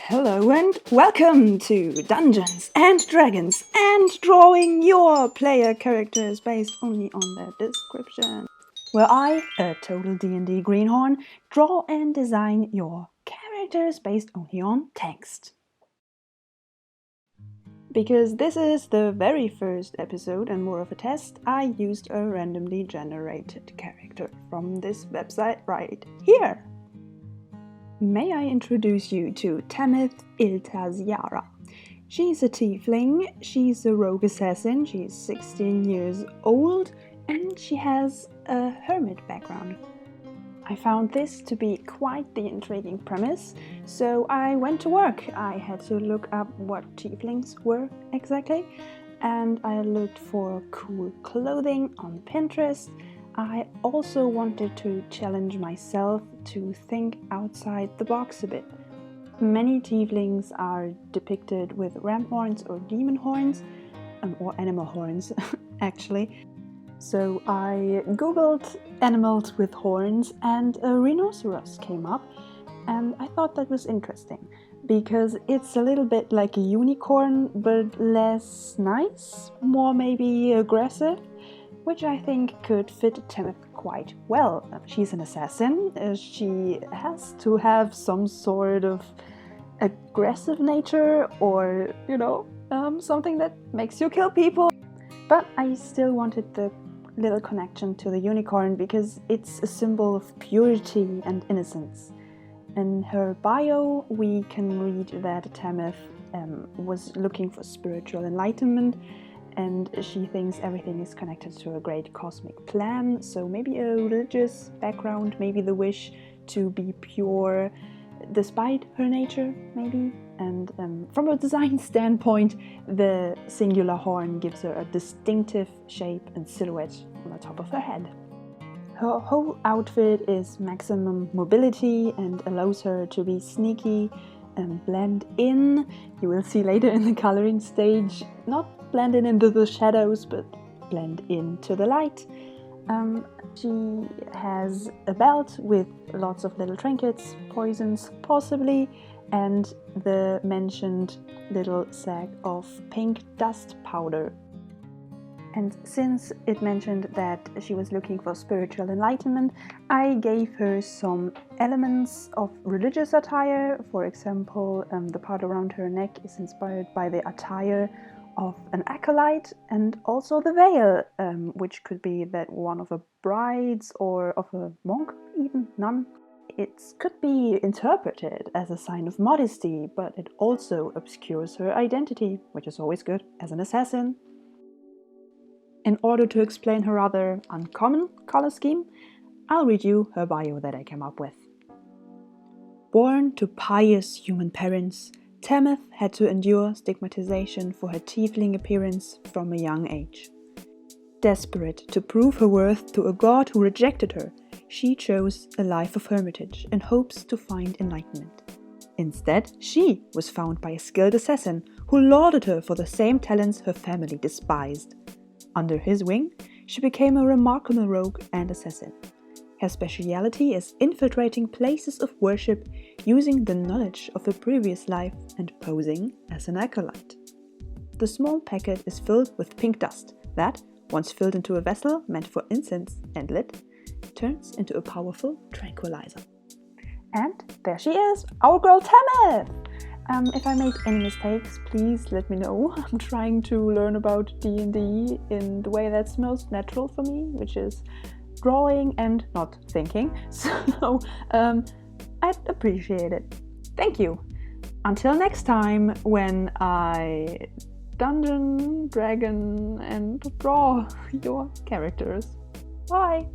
Hello and welcome to Dungeons and Dragons and drawing your player characters based only on their description, where I, a total D&D greenhorn, draw and design your characters based only on text. Because this is the very first episode and more of a test, I used a randomly generated character from this website right here. May I introduce you to Tammith Iltazyara. She's a tiefling, she's a rogue assassin, she's 16 years old, and she has a hermit background. I found this to be quite the intriguing premise, so I went to work. I had to look up what tieflings were exactly, and I looked for cool clothing on Pinterest. I also wanted to challenge myself to think outside the box a bit. Many tieflings are depicted with ram horns or demon horns, or animal horns actually. So I googled animals with horns and a rhinoceros came up, and I thought that was interesting because it's a little bit like a unicorn but less nice, more maybe aggressive, which I think could fit Tammith quite well. She's an assassin, she has to have some sort of aggressive nature or, something that makes you kill people. But I still wanted the little connection to the unicorn because it's a symbol of purity and innocence. In her bio, we can read that Tammith was looking for spiritual enlightenment, and she thinks everything is connected to a great cosmic plan, so maybe a religious background, maybe the wish to be pure despite her nature, maybe. And from a design standpoint, the singular horn gives her a distinctive shape and silhouette on the top of her head. Her whole outfit is maximum mobility and allows her to be sneaky and blend in. You will see later in the coloring stage, not blend in into the shadows, but blend into the light. She has a belt with lots of little trinkets, poisons possibly, and the mentioned little sack of pink dust powder. And since it mentioned that she was looking for spiritual enlightenment, I gave her some elements of religious attire. For example, the part around her neck is inspired by the attire of an acolyte, and also the veil, which could be that one of a bride's or of a monk, even nun. It could be interpreted as a sign of modesty, but it also obscures her identity, which is always good as an assassin. In order to explain her rather uncommon color scheme, I'll read you her bio that I came up with. Born to pious human parents, Tammith had to endure stigmatization for her tiefling appearance from a young age. Desperate to prove her worth to a god who rejected her, she chose a life of hermitage in hopes to find enlightenment. Instead, she was found by a skilled assassin who lauded her for the same talents her family despised. Under his wing, she became a remarkable rogue and assassin. Her speciality is infiltrating places of worship using the knowledge of a previous life and posing as an acolyte. The small packet is filled with pink dust that, once filled into a vessel meant for incense and lit, turns into a powerful tranquilizer. And there she is, our girl Tammith! If I made any mistakes, please let me know. I'm trying to learn about D&D in the way that's most natural for me, which is drawing and not thinking. So I'd appreciate it. Thank you. Until next time, when I dungeon, dragon, and draw your characters. Bye!